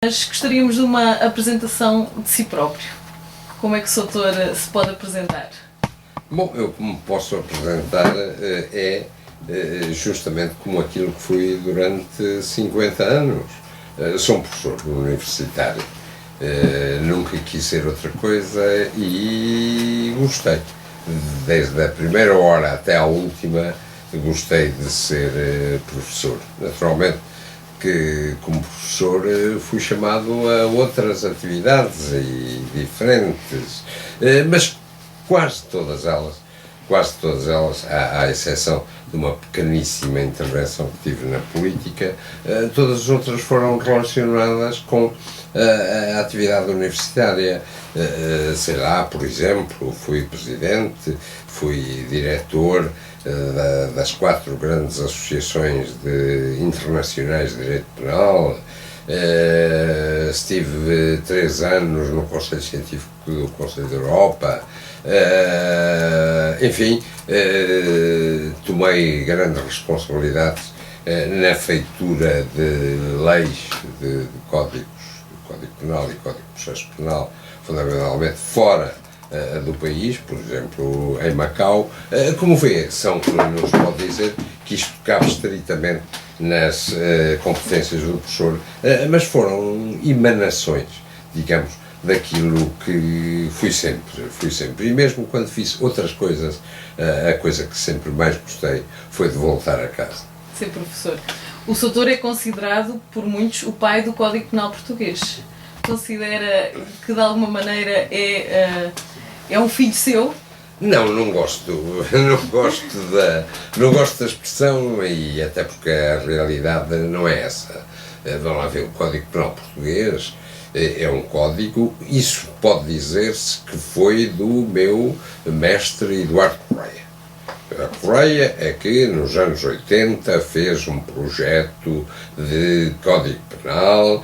Mas gostaríamos de uma apresentação de si próprio. Como é que o Sr. Doutor se pode apresentar? Bom, eu como posso apresentar justamente como aquilo que fui durante 50 anos. Sou um professor universitário, nunca quis ser outra coisa e gostei. Desde a primeira hora até à última, gostei de ser professor. Naturalmente que, como professor, fui chamado a outras atividades e diferentes, mas quase todas elas, à exceção de uma pequeníssima intervenção que tive na política, todas as outras foram relacionadas com a atividade universitária. Sei lá, por exemplo, fui presidente, fui diretor das 4 grandes associações internacionais de direito penal, estive 3 anos no Conselho Científico do Conselho da Europa, enfim, tomei grandes responsabilidades na feitura de leis, de códigos, Código Penal e Código de Processo Penal, fundamentalmente fora do país, por exemplo, em Macau. Como vê, não se pode dizer que isto cabe estritamente nas competências do professor, mas foram emanações, digamos, daquilo que fui sempre. E mesmo quando fiz outras coisas, a coisa que sempre mais gostei foi de voltar a casa. Ser professor. O Sr. Doutor é considerado por muitos o pai do Código Penal português. Considera que de alguma maneira é um filho seu? Não gosto da expressão, e até porque a realidade não é essa. Vamos lá ver, o Código Penal português é um código, isso pode dizer-se que foi do meu mestre Eduardo Correia. Eduardo Correia é que nos anos 80 fez um projeto de Código Penal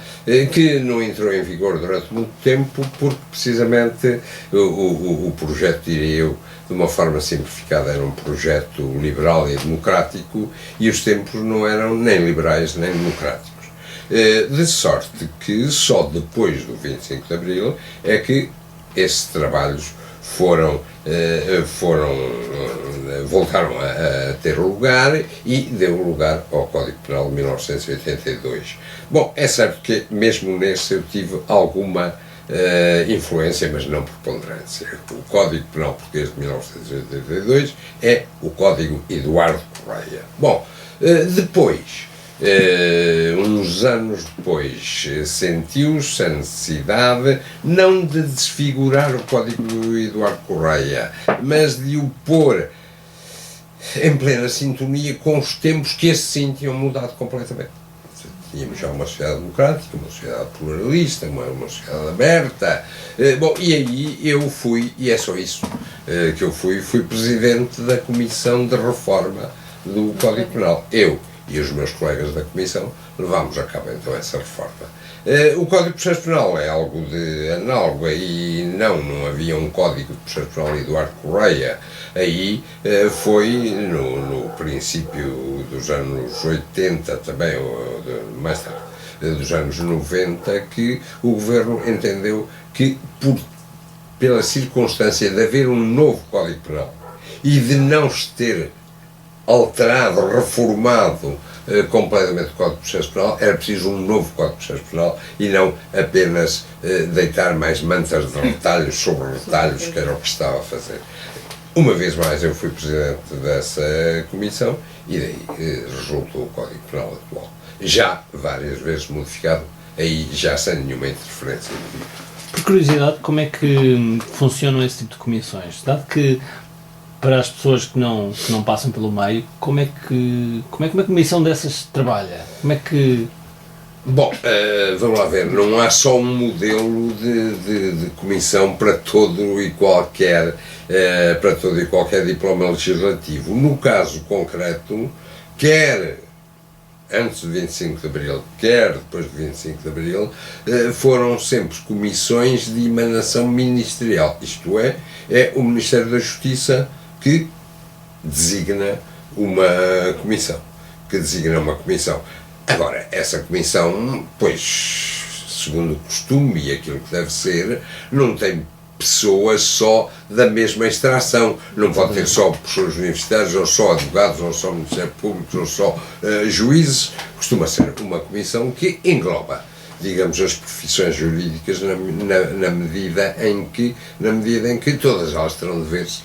que não entrou em vigor durante muito tempo porque precisamente o projeto, diria eu, de uma forma simplificada, era um projeto liberal e democrático e os tempos não eram nem liberais nem democráticos. De sorte que só depois do 25 de Abril é que esses trabalhos voltaram a ter lugar e deu lugar ao Código Penal de 1982. Bom, é certo que mesmo nesse eu tive alguma influência, mas não preponderância. O Código Penal português de 1982 é o Código Eduardo Correia. Bom, depois, uns anos depois, sentiu-se a necessidade não de desfigurar o Código Eduardo Correia, mas de o pôr em plena sintonia com os tempos que esses sim tinham mudado completamente. Tínhamos já uma sociedade democrática, uma sociedade pluralista, uma sociedade aberta. Bom, e aí eu fui, e é só isso que eu fui presidente da Comissão de Reforma do Código Penal. Eu e os meus colegas da Comissão levámos a cabo então essa reforma. O Código de Processo Penal é algo de análogo, e não havia um Código de Processo Penal Eduardo Correia. Aí foi no princípio dos anos 80 também, ou mais tarde, dos anos 90, que o Governo entendeu que pela circunstância de haver um novo Código Penal e de não se ter alterado, reformado completamente o Código de Processo Penal, era preciso um novo Código de Processo Penal e não apenas deitar mais mantas de retalhos sobre retalhos, que era o que estava a fazer. Uma vez mais eu fui presidente dessa comissão e daí resultou o Código Penal atual. Já várias vezes modificado, aí já sem nenhuma interferência indivídua. Por curiosidade, como é que funcionam esse tipo de comissões? Dado que, para as pessoas que não passam pelo meio, como é que uma comissão dessas trabalha? Como é que... Bom, vamos lá ver, não há só um modelo de comissão para todo e qualquer diploma legislativo. No caso concreto, quer antes do 25 de Abril, quer depois do 25 de Abril, foram sempre comissões de emanação ministerial, isto é o Ministério da Justiça que designa uma comissão. Agora, essa comissão, pois, segundo o costume e aquilo que deve ser, não tem pessoas só da mesma extração. Não pode ter só professores universitários, ou só advogados, ou só ministérios públicos, ou só juízes. Costuma ser uma comissão que engloba, digamos, as profissões jurídicas na medida em que todas elas terão de ver-se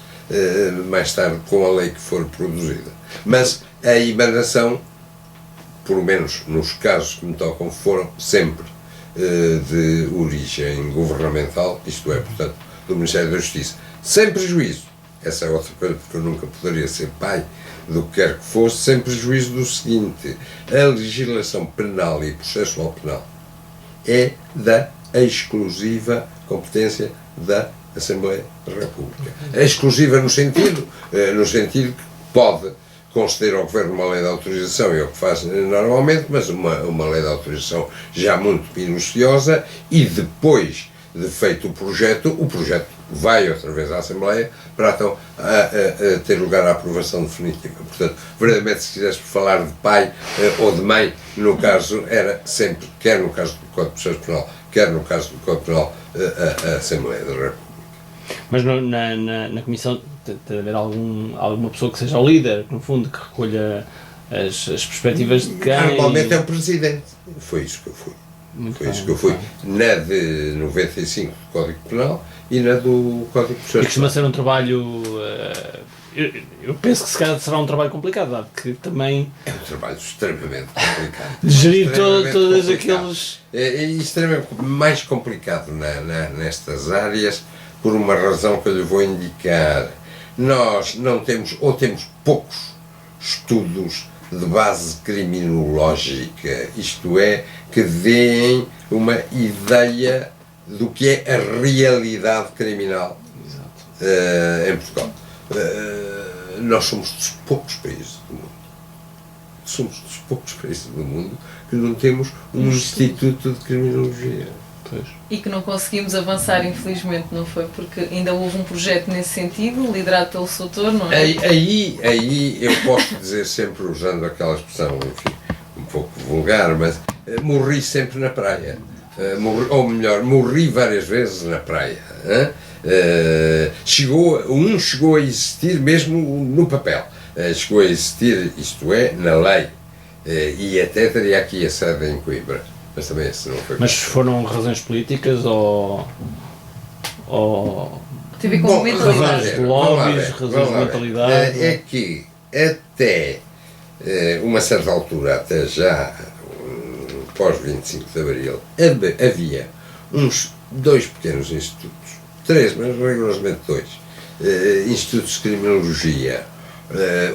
mais tarde com a lei que for produzida. Mas a emanação, pelo menos nos casos que me tocam, foram sempre de origem governamental, isto é, portanto, do Ministério da Justiça. Sem prejuízo, essa é outra coisa, porque eu nunca poderia ser pai do que quer que fosse, sem prejuízo do seguinte: a legislação penal e processual penal é da exclusiva competência da Assembleia da República. É exclusiva no sentido que pode conceder ao Governo uma lei de autorização, e é o que faz normalmente, mas uma lei de autorização já muito minuciosa, e depois de feito o projeto vai outra vez à Assembleia para então ter lugar à aprovação definitiva. Portanto, verdadeiramente, se quiseres falar de pai ou de mãe, no caso era sempre, quer no caso do Código de Processo Penal, quer no caso do Código Penal, a Assembleia da República. Mas na Comissão tem de haver alguma pessoa que seja o líder, que no fundo que recolha as perspectivas de quem... Normalmente é o Presidente. Foi isso que eu fui. Na de 95 do Código Penal e na do Código de Processo Penal. E costuma ser um trabalho... eu penso que se calhar será um trabalho complicado, dado que também... É um trabalho extremamente complicado. De gerir todos aqueles... É extremamente mais complicado nestas áreas, por uma razão que eu lhe vou indicar. Nós não temos, ou temos poucos estudos de base criminológica, isto é, que deem uma ideia do que é a realidade criminal em Portugal. Nós somos dos poucos países do mundo. Somos dos poucos países do mundo que não temos um instituto de criminologia. Pois. E que não conseguimos avançar, infelizmente, não foi? Porque ainda houve um projeto nesse sentido, liderado pelo Soutor, não é? Aí eu posso dizer sempre, usando aquela expressão, enfim, um pouco vulgar, mas morri sempre na praia. Morri várias vezes na praia. Chegou a existir mesmo no papel. Chegou a existir, isto é, na lei. E até teria aqui a sede em Coimbra. Mas também esse não foi. Mas foram razões políticas ou Teve com razões de lobbies, razões de mentalidade? É que até uma certa altura, até já pós 25 de Abril, havia dois pequenos institutos, três, mas rigorosamente dois, institutos de criminologia.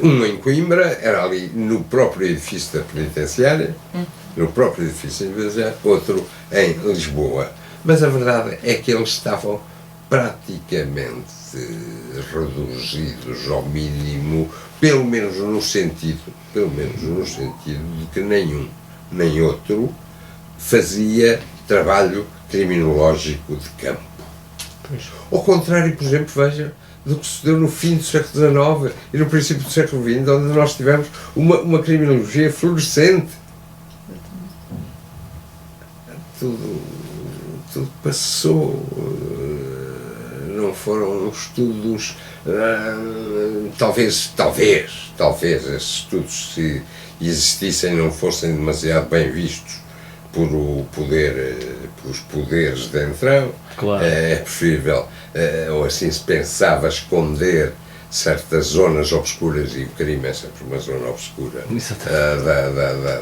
Um em Coimbra, era ali no próprio edifício da penitenciária, outro em Lisboa. Mas a verdade é que eles estavam praticamente reduzidos ao mínimo, pelo menos no sentido de que nenhum nem outro fazia trabalho criminológico de campo. Pois. Ao contrário, por exemplo, veja, do que se deu no fim do século XIX e no princípio do século XX, onde nós tivemos uma criminologia florescente. Tudo passou. Não foram estudos, talvez esses estudos, se existissem, não fossem demasiado bem vistos pelos poderes de entrão. Claro. É preferível, ou assim se pensava, esconder certas zonas obscuras, e o crime é sempre uma zona obscura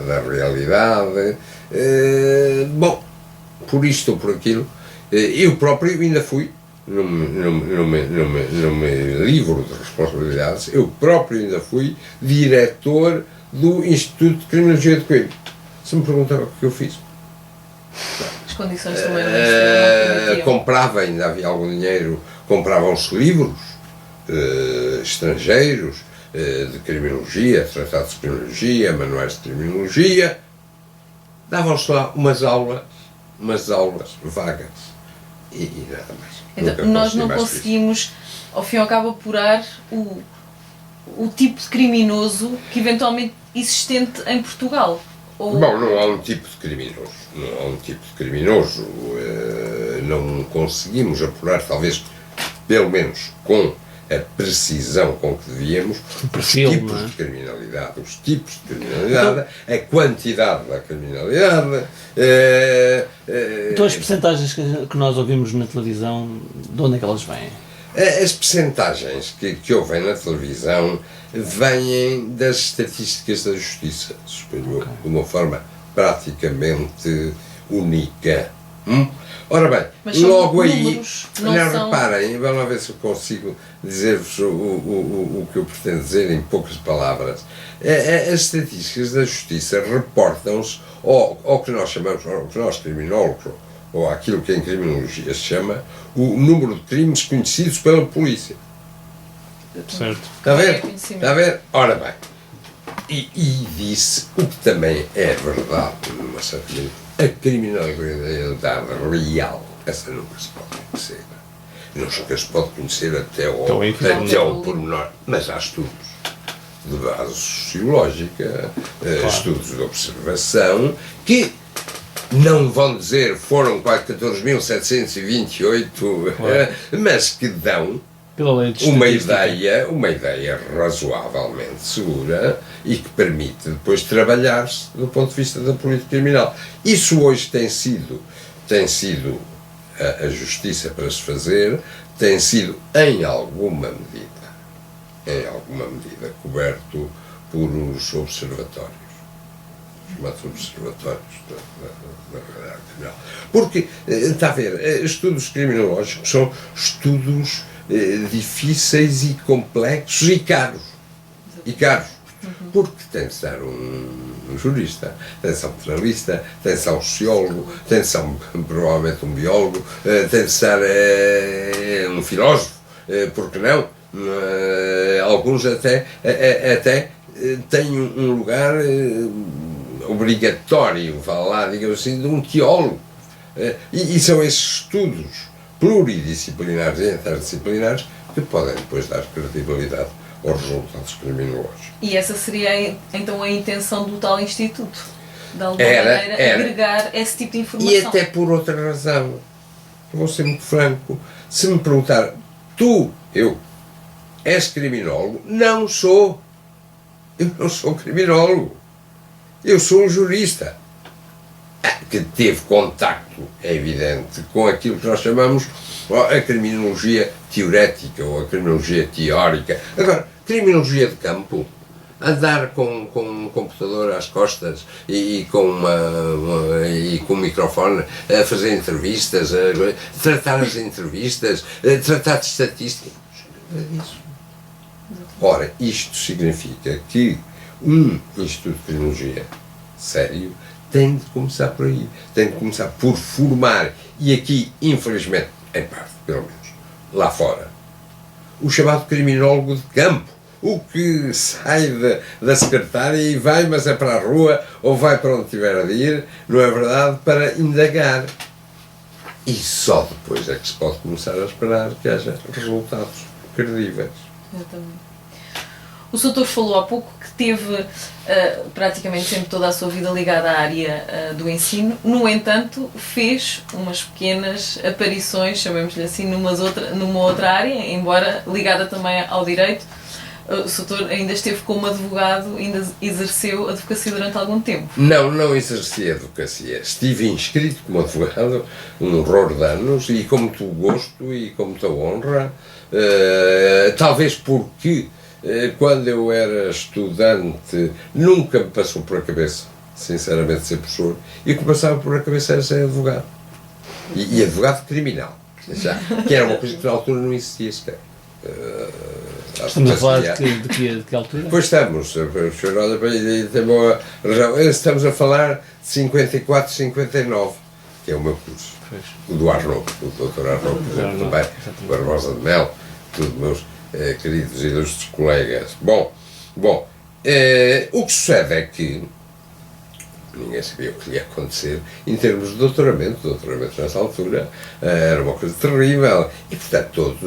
da realidade. Bom, por isto ou por aquilo, eu próprio ainda fui, não me livro de responsabilidades, eu próprio ainda fui diretor do Instituto de Criminologia de Coimbra. Se me perguntaram o que eu fiz. As condições também não comprava, ainda havia algum dinheiro, compravam-se livros estrangeiros de criminologia, tratados de criminologia, manuais de criminologia, davam-se lá umas aulas vagas e nada mais. Então, nós não conseguimos, ao fim e ao cabo, apurar o tipo de criminoso que eventualmente existente em Portugal. Ou... Bom, não há um tipo de criminoso. Não há um tipo de criminoso. Não conseguimos apurar, talvez, pelo menos com a precisão com que devíamos, perfil, os tipos de criminalidade, os tipos de criminalidade, a quantidade da criminalidade. Então as percentagens que nós ouvimos na televisão, de onde é que elas vêm? As percentagens que ouvem na televisão vêm das estatísticas da justiça, suponho, de uma forma praticamente única. Ora bem, mas são logo aí, números, não são... reparem, vamos lá ver se eu consigo dizer-vos o que eu pretendo dizer em poucas palavras. As estatísticas da justiça reportam-se ao que nós chamamos, ao que nós criminólogos, ou aquilo que em criminologia se chama, o número de crimes conhecidos pela polícia. Certo. Está a ver? Está a ver? Ora bem, e disse o que também é verdade, numa certa medida, a criminalidade real, essa nunca se pode conhecer. Nunca se pode conhecer até ao pormenor, mas há estudos de base sociológica, estudos de observação, que não vão dizer foram quase 14.728, mas que dão uma ideia razoavelmente segura e que permite depois trabalhar-se do ponto de vista da política criminal. Isso hoje tem sido a justiça para se fazer, tem sido em alguma medida coberto por os observatórios, os chamados observatórios da realidade criminal. Porque, está a ver, estudos criminológicos são estudos difíceis e complexos e caros. Porque tem de ser um jurista, tem de ser um penalista, tem de ser um sociólogo, tem de ser provavelmente um biólogo, tem de ser um filósofo, porque não? Alguns até têm um lugar obrigatório, vá lá, digamos assim, de um teólogo. E são esses estudos pluridisciplinares e interdisciplinares que podem depois dar credibilidade aos resultados criminológicos. E essa seria então a intenção do tal instituto? De alguma maneira agregar esse tipo de informação? E até por outra razão. Eu vou ser muito franco. Se me perguntar, eu, és criminólogo? Não sou. Eu não sou criminólogo. Eu sou um jurista que teve contacto, é evidente, com aquilo que nós chamamos a criminologia teorética ou a criminologia teórica. Agora, criminologia de campo, andar com um computador às costas e com um microfone a fazer entrevistas, a tratar as entrevistas, a tratar de estatística, não é isso. Ora, isto significa que um instituto de criminologia sério tem de começar por aí, tem de começar por formar, e aqui, infelizmente, em parte, pelo menos, lá fora, o chamado criminólogo de campo, o que sai da secretária e vai, mas é para a rua, ou vai para onde tiver de ir, não é verdade, para indagar. E só depois é que se pode começar a esperar que haja resultados credíveis. Exatamente. O Sr. falou há pouco que teve praticamente sempre toda a sua vida ligada à área do ensino, no entanto fez umas pequenas aparições, chamemos-lhe assim, numa outra área, embora ligada também ao direito. O Sr. ainda esteve como advogado, ainda exerceu advocacia durante algum tempo? Não exerci advocacia. Estive inscrito como advogado um horror de anos e com muito gosto e com muita honra, talvez porque quando eu era estudante nunca me passou por a cabeça, sinceramente, ser professor, e o que passava por a cabeça era ser advogado. E advogado criminal, já, que era uma coisa que na altura não existia sequer. Estamos a falar de que altura? Pois estamos, estamos a falar de 54, 59, que é o meu curso. Pois. O do Arnaud, o Dr. Arnaud, por exemplo, também, o Barbosa de Mel, todos meus queridos e ilustres colegas. Bom, o que sucede é que ninguém sabia o que ia acontecer em termos de doutoramento. O doutoramento nessa altura era uma coisa terrível e, portanto,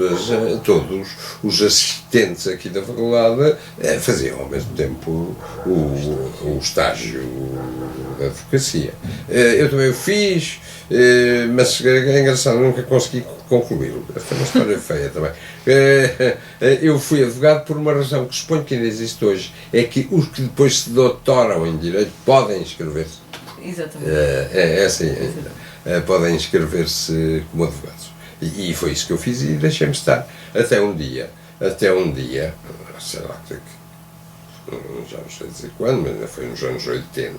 todos os assistentes aqui da faculdade faziam ao mesmo tempo o estágio da advocacia. Eu também o fiz, mas é engraçado, nunca consegui concluí-lo. Esta é uma história feia também. Eu fui advogado por uma razão que suponho que ainda existe hoje, é que os que depois se doutoram em Direito podem inscrever-se. Exatamente. É assim ainda. Podem inscrever-se como advogados. E foi isso que eu fiz e deixei-me estar. Até um dia, sei lá, já não sei dizer quando, mas ainda foi nos anos 80,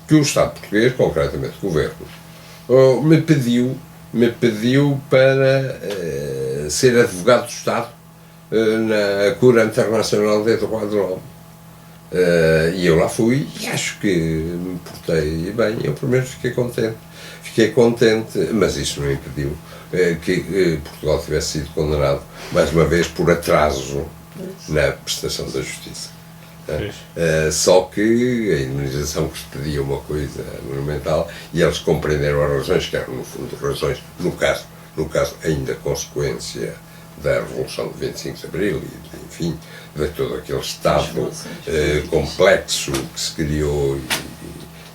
que o Estado português, concretamente o Governo, me pediu para ser advogado do Estado na Cura Internacional de Droit de l'Homme. E eu lá fui e acho que me portei bem. Eu primeiro fiquei contente, mas isso não impediu que Portugal tivesse sido condenado mais uma vez por atraso na prestação da justiça. Só que a indemnização que se pedia uma coisa monumental e eles compreenderam as razões, que eram no fundo razões, no caso ainda consequência da Revolução de 25 de Abril e, enfim, de todo aquele Estado complexo que se criou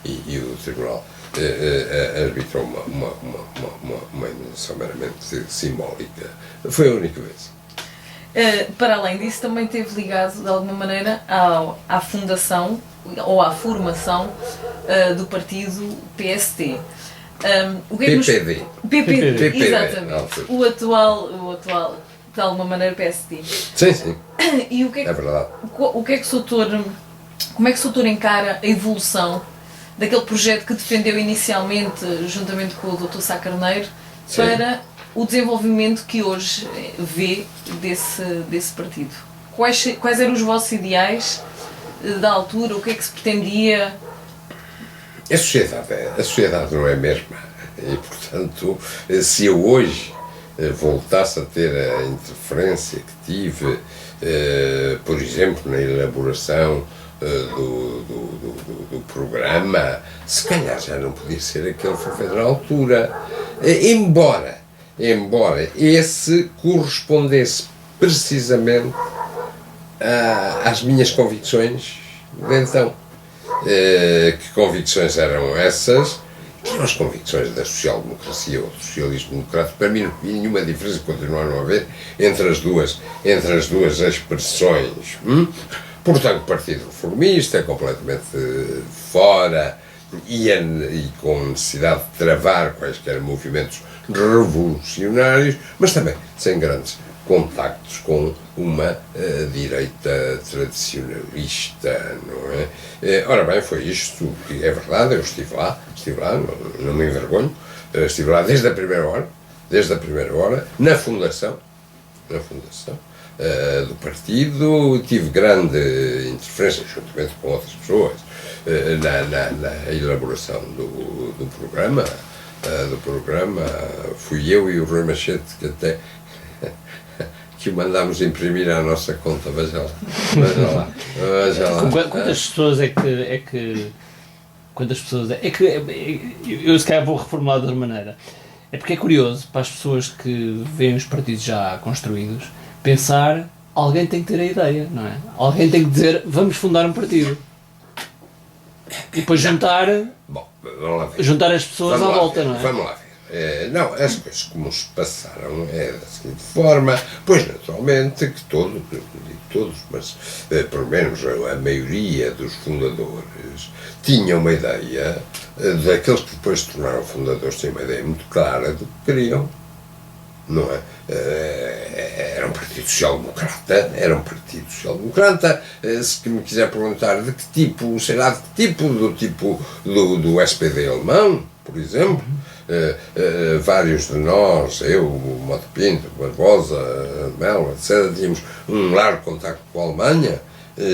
e o Tribunal arbitrou uma indemnização meramente simbólica. Foi a única vez. Para além disso, também esteve ligado, de alguma maneira, à fundação ou à formação do partido PST. O que é que PPD, exatamente. O atual, de alguma maneira, PSD. Sim. E o que é verdade. O que é que o Soutor, como é que o Soutor encara a evolução daquele projeto que defendeu inicialmente, juntamente com o Dr. Sá Carneiro, para o desenvolvimento que hoje vê desse partido? Quais eram os vossos ideais da altura? O que é que se pretendia? A sociedade não é a mesma e, portanto, se eu hoje voltasse a ter a interferência que tive, por exemplo, na elaboração do programa, se calhar já não podia ser aquele que foi feito na altura, embora esse correspondesse precisamente às minhas convicções de então. Que convicções eram essas? Que eram as convicções da social-democracia ou do socialismo democrático. Para mim não havia nenhuma diferença, continua a não haver, entre as duas expressões. Portanto, o Partido Reformista, completamente fora e com necessidade de travar quaisquer movimentos revolucionários, mas também sem grandes contactos com uma direita tradicionalista, não é? Ora bem, foi isto que é verdade, eu estive lá, não me envergonho, estive lá desde a primeira hora, na fundação do partido, tive grande interferência, juntamente com outras pessoas, na elaboração do programa. Fui eu e o Rui Machete que até que o mandámos imprimir à nossa conta, veja lá. Quantas pessoas eu se calhar vou reformular de outra maneira. É porque é curioso para as pessoas que veem os partidos já construídos pensar, alguém tem que ter a ideia, não é? Alguém tem que dizer, vamos fundar um partido. E depois juntar as pessoas à volta, não é? Vamos lá ver. Não, as coisas como se passaram é da seguinte forma, pois naturalmente que todos, mas pelo menos a maioria dos fundadores tinha uma ideia, daqueles que depois se tornaram fundadores tinham uma ideia muito clara do que queriam, não é? Era um partido social-democrata, se me quiser perguntar de que tipo, sei lá, do tipo do SPD alemão, por exemplo, vários de nós, eu, o Mota Pinto, Barbosa, Melo, etc., tínhamos um largo contacto com a Alemanha,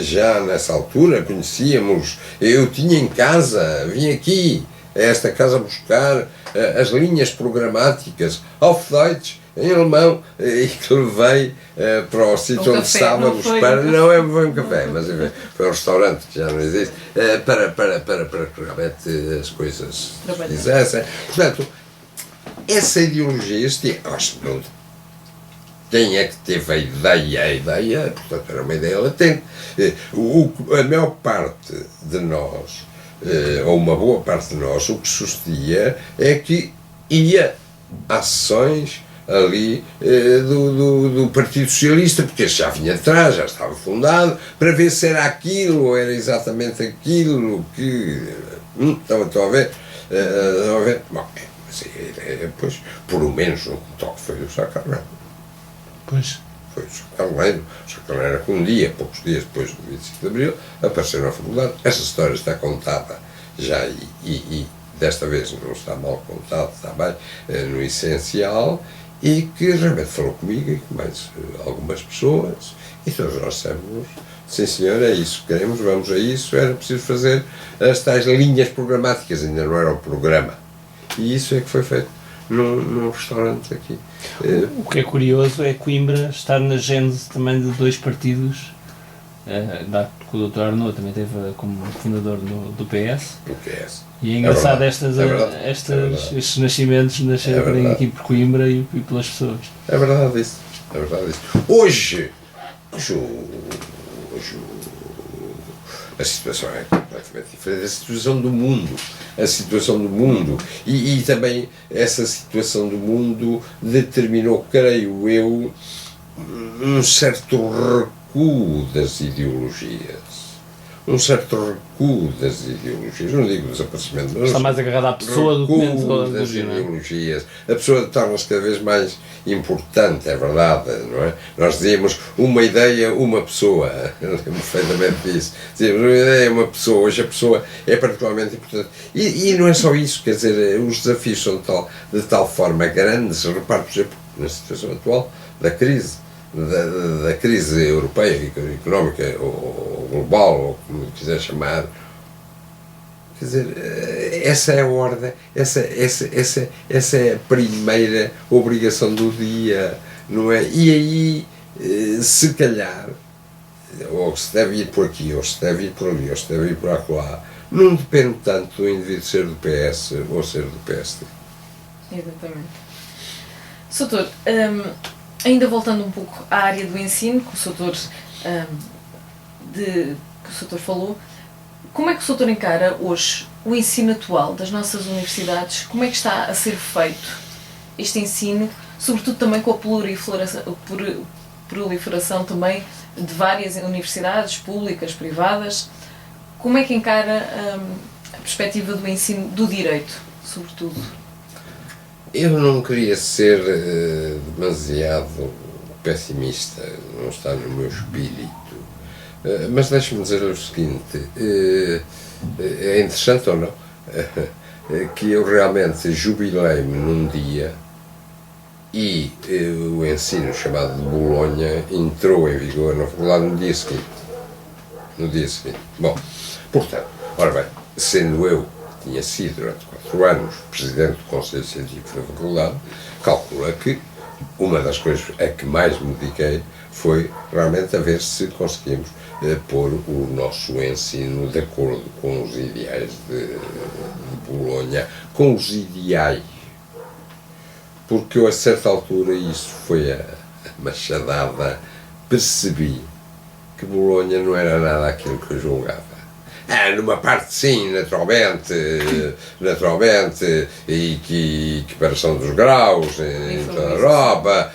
já nessa altura conhecíamos, eu tinha em casa, vim aqui a esta casa buscar as linhas programáticas, auf Deutsch, em alemão, e que levei para o sítio onde estávamos para. Não foi um café, mas enfim, foi um restaurante que já não existe, para que realmente as coisas se fizessem. Portanto, essa ideologia, acho que não. Quem é que teve a ideia, portanto, era uma ideia latente. A maior parte de nós, ou uma boa parte de nós, o que sucedia é que ia às sessões ali do Partido Socialista, porque este já vinha atrás, já estava fundado, para ver se era aquilo ou era exatamente aquilo que. Estão a ver? Bom, mas a ideia depois, por lo menos, um toque foi o Sá Carneiro. Pois. Foi o Sá Carneiro. O Sá Carneiro que um dia, poucos dias depois do 25 de Abril, apareceu na faculdade. Essa história está contada já e desta vez não está mal contado, está bem, no essencial, e que realmente falou comigo e com mais algumas pessoas, e todos nós dissemos, sim senhor, é isso que queremos, vamos a isso, era preciso fazer as tais linhas programáticas, ainda não era um programa, e isso é que foi feito num restaurante aqui. O que é curioso é Coimbra estar na gênese também de dois partidos, dado que o Dr. Arnaud também esteve como fundador do PS. Do PS. E é engraçado estes nascimentos nascerem aqui por Coimbra e pelas pessoas. É verdade isso. Hoje a situação é completamente diferente. A situação do mundo. E também essa situação do mundo determinou, creio eu, um certo recuo das ideologias. Não digo desaparecimento, mas está mais agarrado à pessoa do que das ideologias. A pessoa torna-se cada vez mais importante, é verdade, não é? Nós dizíamos uma ideia, uma pessoa, eu lembro perfeitamente disso. Dizíamos uma ideia, uma pessoa, hoje a pessoa é particularmente importante. E não é só isso, quer dizer, os desafios são de tal forma grandes, repare, por exemplo, na situação atual da crise europeia, económica, ou global, ou como quiser chamar. Quer dizer, essa é a ordem, essa é a primeira obrigação do dia, não é? E aí, se calhar, ou se deve ir por aqui, ou se deve ir por ali, ou se deve ir por acolá, não depende tanto do indivíduo ser do PS ou ser do PSD. Exatamente. Soutor, ainda voltando um pouco à área do ensino, que o Soutor falou, como é que o Soutor encara hoje o ensino atual das nossas universidades? Como é que está a ser feito este ensino, sobretudo também com a proliferação também de várias universidades públicas, privadas? Como é que encara a perspectiva do ensino do direito, sobretudo? Eu não queria ser demasiado pessimista, não está no meu espírito, mas deixe-me dizer-lhe o seguinte, é interessante ou não, que eu realmente jubilei-me num dia e o ensino chamado de Bolonha entrou em vigor na faculdade no dia seguinte. Bom, portanto, ora bem, sendo eu tinha sido durante 4 anos presidente do Conselho Científico da faculdade, calcula que uma das coisas a que mais me dediquei foi realmente a ver se conseguimos pôr o nosso ensino de acordo com os ideais de Bolonha, com os ideais, porque eu a certa altura, isso foi a machadada, percebi que Bolonha não era nada aquilo que eu julgava. Numa parte sim, naturalmente, e que equiparação dos graus em toda a Europa,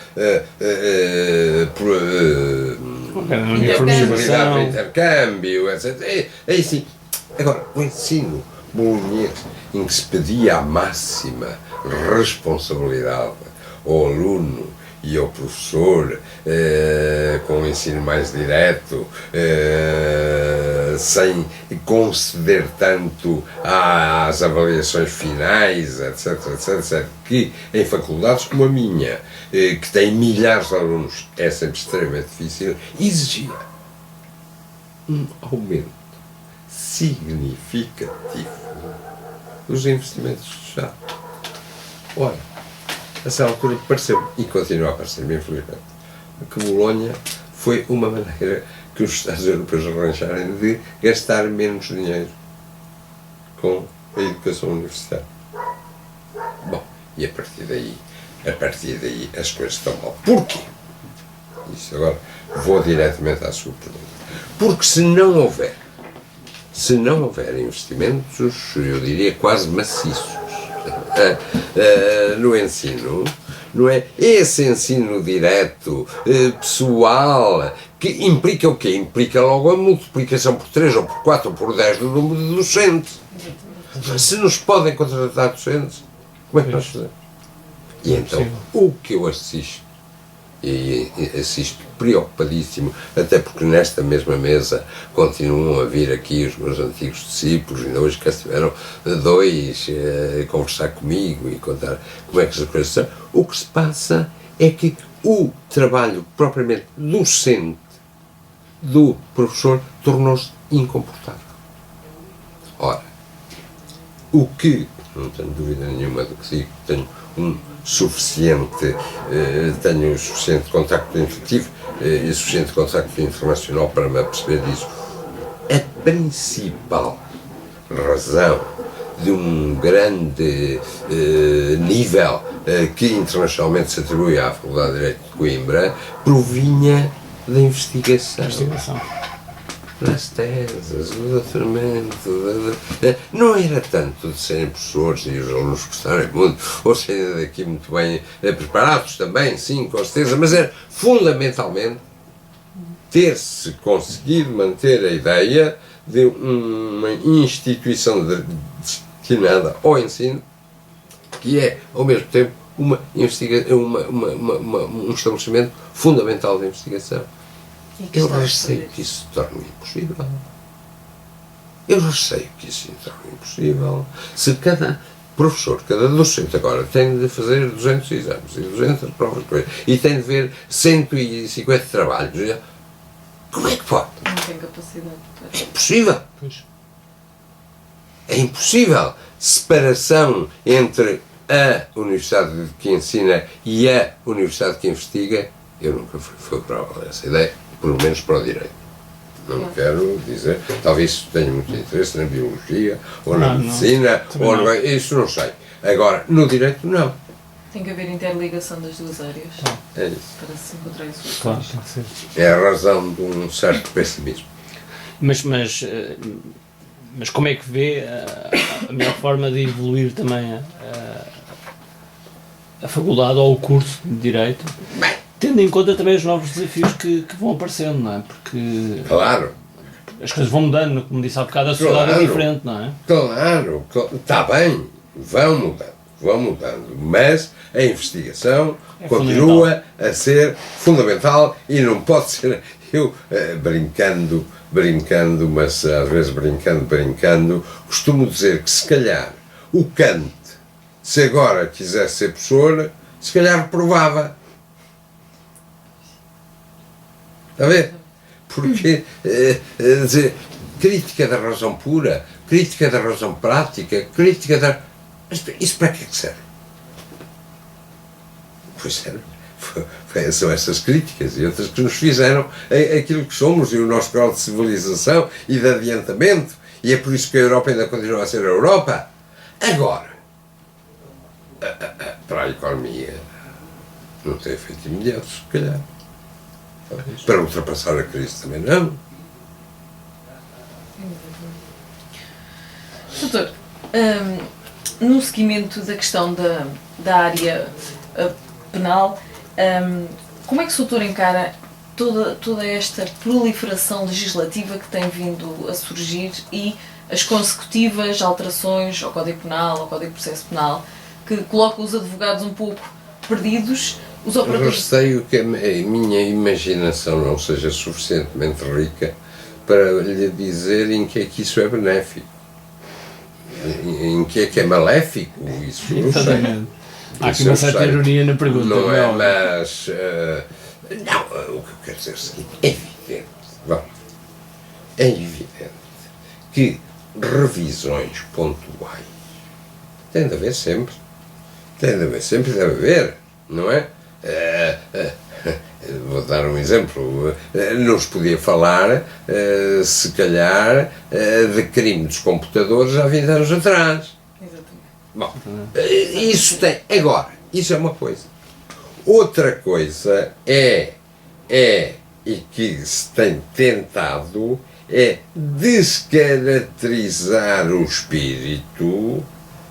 possibilidade de intercâmbio, etc. Aí sim. Agora, o ensino bolonhês, em que se pedia a máxima responsabilidade ao aluno e ao professor, com um ensino mais direto, sem conceder tanto às avaliações finais, etc., que em faculdades como a minha, que tem milhares de alunos, é sempre extremamente difícil, exigia um aumento significativo os investimentos do Estado. Ora, essa altura pareceu, e continua a parecer-me, infelizmente, que Bolonha foi uma maneira que os Estados europeus arranjarem de gastar menos dinheiro com a educação universitária. Bom, e a partir daí as coisas estão mal. Porquê? Isso agora vou diretamente à sua pergunta. Porque se não houver investimentos, eu diria quase maciços, no ensino, não é? Esse ensino direto, pessoal, que implica o quê? Implica logo a multiplicação por 3 ou por 4 ou por 10 do número de docentes. Se nos podem contratar docentes, como é que nós fazemos? E então, o que eu assisto, e assisto preocupadíssimo, até porque nesta mesma mesa continuam a vir aqui os meus antigos discípulos, ainda hoje cá estiveram dois a conversar comigo e contar como é que as coisas são. O que se passa é que o trabalho propriamente docente do professor tornou-se incomportável. Ora, o que, não tenho dúvida nenhuma do que digo, tenho suficiente contacto efetivo e suficiente contacto internacional para me aperceber disso. A principal razão de um grande nível que internacionalmente se atribui à Faculdade de Direito de Coimbra provinha da investigação. Das teses, do doutoramento, não era tanto de serem professores e os alunos gostarem muito, ou serem daqui muito bem preparados também, sim, com certeza, mas era fundamentalmente ter-se conseguido manter a ideia de uma instituição destinada ao ensino, que é, ao mesmo tempo, um estabelecimento fundamental de investigação. Eu receio que isso se torne impossível. Se cada professor, cada docente agora tem de fazer 200 exames e 200 provas e tem de ver 150 trabalhos, como é que pode? Não tem capacidade. É impossível. Pois. É impossível. Separação entre a universidade que ensina e a universidade que investiga, eu nunca fui favorável a essa ideia. Pelo menos para o direito. Não quero dizer, talvez tenha muito interesse na biologia, ou na medicina, ou no... Isso não sei. Agora, no direito, não. Tem que haver interligação das duas áreas. É isso. Para se encontrarem soluções. Claro, tem que ser. É a razão de um certo pessimismo. Mas como é que vê a melhor forma de evoluir também a faculdade ou o curso de Direito? Bem, tendo em conta também os novos desafios que vão aparecendo, não é? Porque claro. As coisas vão mudando, como disse há bocado, a sociedade é diferente, não é? Claro, está bem, vão mudando, mas a investigação continua a ser fundamental e não pode ser, eu brincando, mas às vezes brincando, costumo dizer que se calhar o Kant, se agora quisesse ser professor, se calhar reprovava. Está a ver? Porque dizer, crítica da razão pura, crítica da razão prática, crítica da... Isso para que serve? Pois serve. São essas críticas e outras que nos fizeram aquilo que somos e o nosso grau de civilização e de adiantamento. E é por isso que a Europa ainda continua a ser a Europa. Agora, para a economia, não tem efeito imediato, se calhar. Para ultrapassar a crise também não. Doutor, no seguimento da questão da área penal, como é que o doutor encara toda esta proliferação legislativa que tem vindo a surgir e as consecutivas alterações ao Código Penal, ao Código de Processo Penal, que colocam os advogados um pouco perdidos? Os operadores... Eu receio que a minha imaginação não seja suficientemente rica para lhe dizer em que é que isso é benéfico. Em que é maléfico, isso não sei. Há aqui uma certa ironia na pergunta. Não é, mas... não, o que eu quero dizer é o seguinte, é evidente que revisões pontuais tem de haver sempre. Tem de haver sempre, deve haver, não é? Vou dar um exemplo. Não se podia falar, se calhar, de crime dos computadores há 20 anos atrás. Exatamente. Bom, isso tem. Agora, isso é uma coisa. Outra coisa e que se tem tentado, é descaracterizar o espírito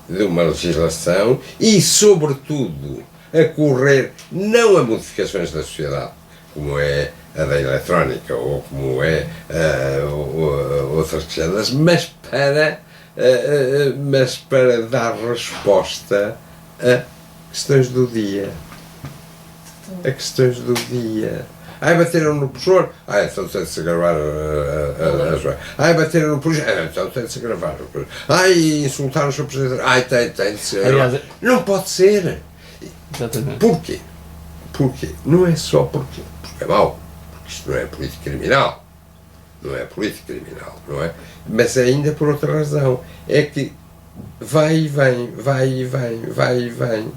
de uma legislação e, sobretudo, a correr não a modificações da sociedade, como é a da eletrónica ou como é outras questões, mas para dar resposta a questões do dia. A questões do dia. Ai, bateram no professor. Ai, então tem-se a gravar a joia. Ai, bateram no professor. Então tem-se a gravar. Ai, insultaram o seu presidente. Ai, tem-se a gravar. Não pode ser. Exatamente. Porquê? Porquê? Não é só porque é mau. Porque isto não é política criminal. Não é política criminal, não é? Mas ainda por outra razão. É que vai e vem, vai e vem, vai e vem.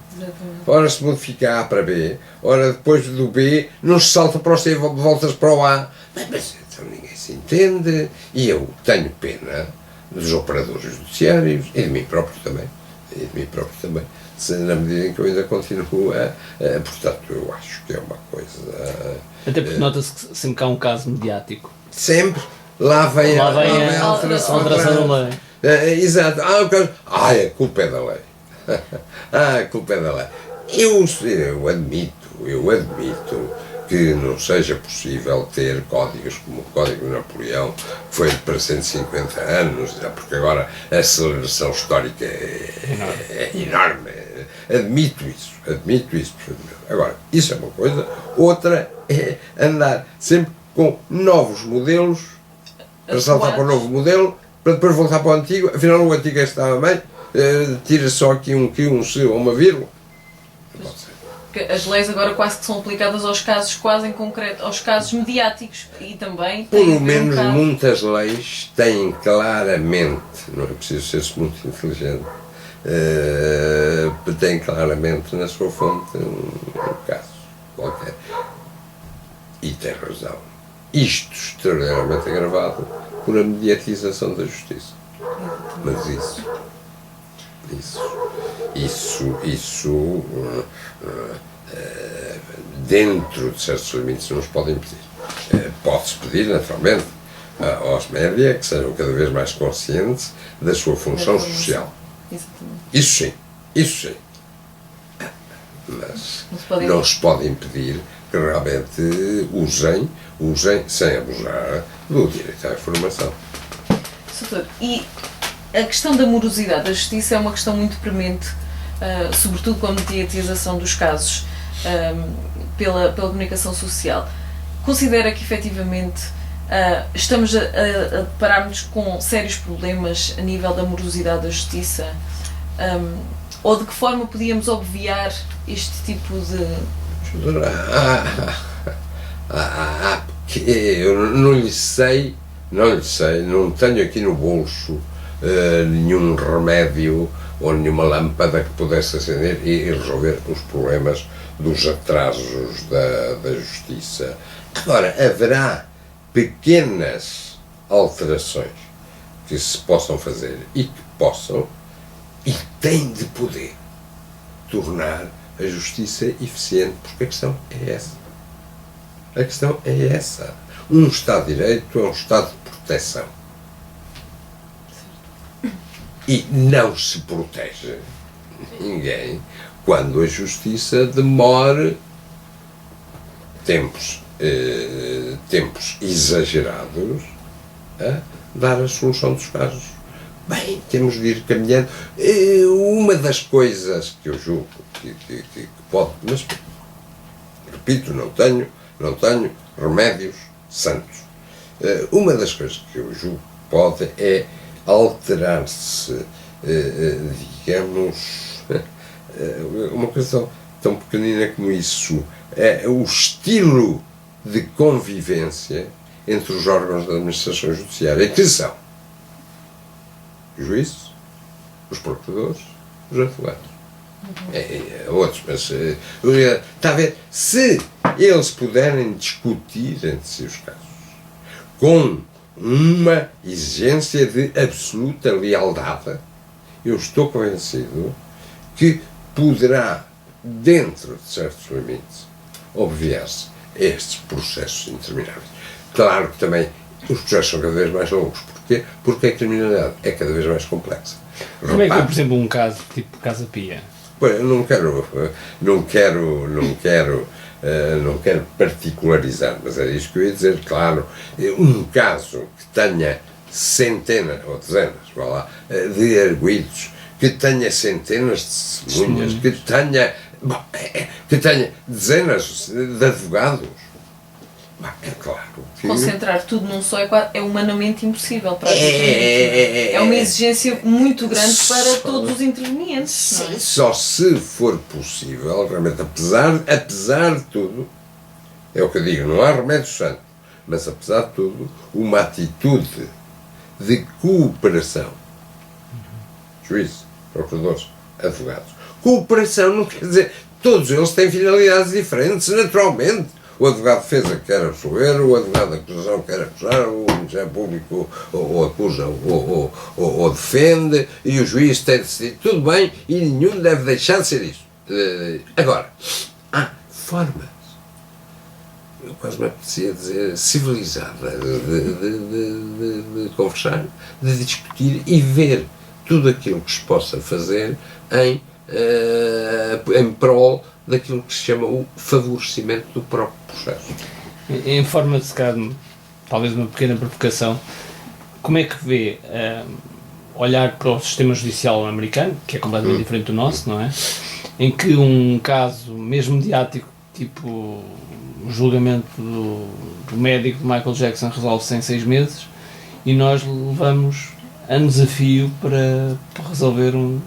Ora se modifica A para B, ora depois do B não se salta para o C e voltas para o A. Mas então ninguém se entende. E eu tenho pena dos operadores judiciários e de mim próprio também. Na medida em que eu ainda continuo portanto, eu acho que é uma coisa. Até porque nota-se que sempre que há um caso mediático. Sempre. Lá vem a alteração da lei. Exato. A culpa é da lei. A culpa é da lei. Eu admito que não seja possível ter códigos como o Código de Napoleão, que foi para 150 anos, porque agora a aceleração histórica é enorme. Admito isso perfeitamente. Agora, isso é uma coisa. Outra é andar sempre com novos modelos, para saltar para o novo modelo, para depois voltar para o antigo. Afinal, o antigo é que estava bem, tira só aqui um Q, um C ou uma vírgula. Não pode ser. As leis agora quase que são aplicadas aos casos quase em concreto, aos casos mediáticos e também... Pelo menos muitas leis têm claramente, não é preciso ser-se muito inteligente, têm claramente na sua fonte um caso qualquer. E tem razão. Isto extraordinariamente agravado por a mediatização da justiça. Mas isso dentro de certos limites não se pode impedir. Pode-se pedir, naturalmente, aos média que sejam cada vez mais conscientes da sua função social. Exatamente. Isso sim. Mas não se pode impedir que realmente usem sem abusar do direito à informação. Doutor, e a questão da morosidade da justiça é uma questão muito premente, sobretudo com a mediatização dos casos pela comunicação social. Considera que efetivamente estamos a deparar-nos com sérios problemas a nível da morosidade da justiça? Ou de que forma podíamos obviar este tipo de... Eu não lhe sei, não tenho aqui no bolso nenhum remédio ou nenhuma lâmpada que pudesse acender e resolver os problemas dos atrasos da justiça. Agora, haverá pequenas alterações que se possam fazer e que possam e têm de poder tornar a justiça eficiente, porque a questão é essa. Um Estado de Direito é um Estado de proteção. E não se protege ninguém quando a justiça demore tempos exagerados a dar a solução dos casos. Bem, temos de ir caminhando. Uma das coisas que eu julgo que pode, mas repito, não tenho remédios santos. Uma das coisas que eu julgo que pode é alterar-se, digamos, uma coisa tão pequenina como isso, o estilo de convivência entre os órgãos da administração judiciária, que são os juízes, os procuradores os advogados. Outros, mas está a ver, se eles puderem discutir entre si os casos com uma exigência de absoluta lealdade, eu estou convencido que poderá, dentro de certos limites, obviar-se estes processos intermináveis. Claro que também os processos são cada vez mais longos. Porquê? Porque a criminalidade é cada vez mais complexa. Como é que é, por exemplo, um caso tipo Casa Pia? Pois, eu não quero particularizar, mas é isto que eu ia dizer, claro, um caso que tenha centenas, ou dezenas, vá lá, de arguidos, que tenha centenas de testemunhas, que tenha dezenas de advogados, é claro que... Concentrar tudo num só é humanamente impossível, praticamente. É uma exigência muito grande para todos os intervenientes. Não é? Só se for possível, realmente, apesar de tudo, é o que eu digo, não há remédio santo, mas apesar de tudo, uma atitude de cooperação, juízes, procuradores, advogados. Cooperação não quer dizer, todos eles têm finalidades diferentes, naturalmente. O advogado de defesa quer absolver, o advogado de acusação quer acusar, o Ministério Público ou acusa ou defende, e o juiz tem de decidir. Tudo bem, e nenhum deve deixar de ser isso. Agora, há formas, eu quase me apetecia dizer, civilizadas de conversar, de discutir e ver tudo aquilo que se possa fazer em prol daquilo que se chama o favorecimento do próprio processo. Em forma de, se calhar, talvez uma pequena provocação, como é que vê olhar para o sistema judicial americano, que é completamente diferente do nosso, não é? Em que um caso, mesmo mediático, tipo o julgamento do médico de Michael Jackson, resolve-se em 6 meses e nós levamos anos a fio para resolver um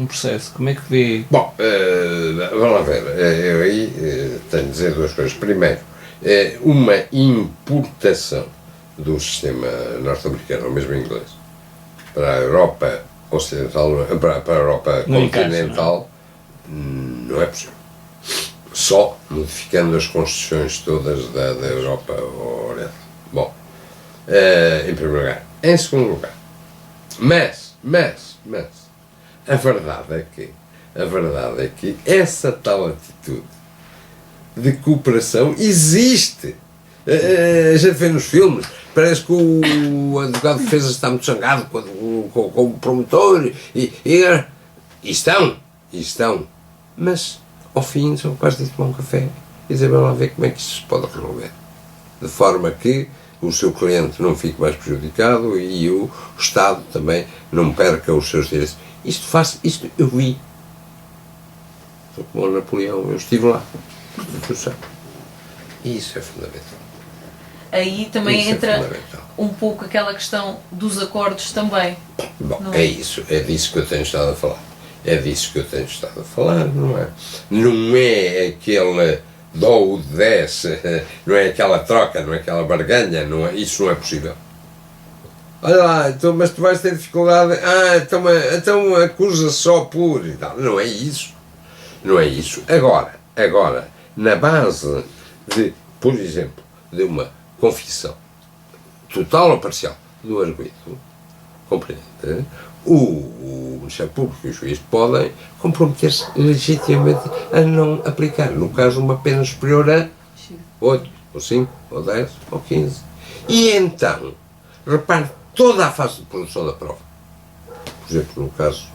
processo. Como é que vê? Bom, vamos lá ver. Eu aí tenho de dizer duas coisas. Primeiro, uma importação do sistema norte-americano, ou mesmo inglês, para a Europa ocidental, para a Europa continental, não é possível. Só modificando as constituições todas da Europa Oriental. Bom, em primeiro lugar. Em segundo lugar, mas a verdade é que essa tal atitude de cooperação existe. A gente vê nos filmes, parece que o advogado de defesa está muito zangado com o promotor e estão, mas ao fim são quase de tomar um café e dizer, vamos lá ver como é que isso se pode resolver, de forma que o seu cliente não fique mais prejudicado e o Estado também não perca os seus direitos. Isto eu vi. Sou como o Napoleão, eu estive lá. E isso é fundamental. Aí também entra um pouco aquela questão dos acordos também. Bom, é isso. É disso que eu tenho estado a falar. Não é? Não é aquele dou o desce, não é aquela troca, não é aquela barganha, isso não é possível. Olha lá, então, mas tu vais ter dificuldade, então acusa só por e tal. Não é isso. Agora, na base de, por exemplo, de uma confissão total ou parcial do arguido, compreende? O Ministério Público e o juiz podem comprometer-se legitimamente a não aplicar, no caso, uma pena superior a 8, ou 5, ou 10, ou 15. E então, repare, toda a fase de produção da prova, por exemplo, no caso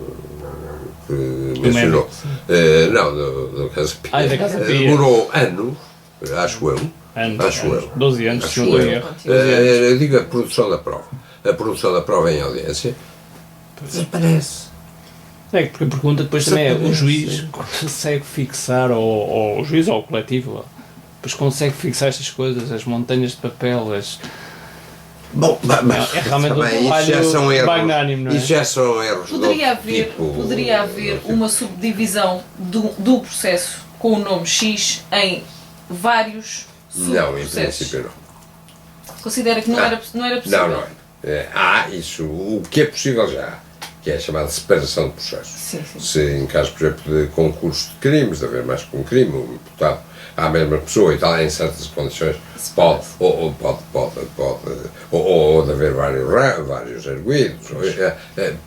que mencionou, do Casa Pia, demorou anos, acho eu, 12 anos, acho eu digo a produção da prova em audiência, desaparece. É, porque a pergunta depois também é, o juiz consegue fixar, ou o juiz ou o coletivo, depois consegue fixar estas coisas, as montanhas de papel, Bom, mas é realmente também, isso já são erros, magnânimo, não é? Isso já são erros. Poderia haver uma subdivisão do processo com o nome X em vários subprocessos? Não, em princípio não. Considera que não era possível? Não. Isso, o que é possível já há. que é a chamada separação de processos. Sim, sim. Se em caso, por exemplo, de concurso de crimes, de haver mais que um crime, o imputado à mesma pessoa e tal, em certas condições, pode de haver vários arguidos,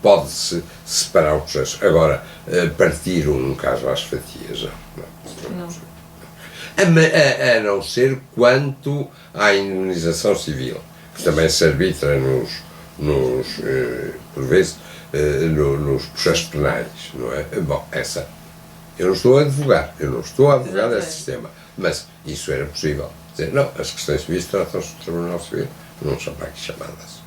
pode-se separar o processo. Agora, partir um caso às fatias, não. A não ser quanto à indemnização civil, que também se arbitra por vezes, nos processos penais, não é? Bom, eu não estou a advogar, desse sistema, mas isso era possível. Dizer, não, as questões civis tratam-se do Tribunal Civil, não são para aqui chamadas.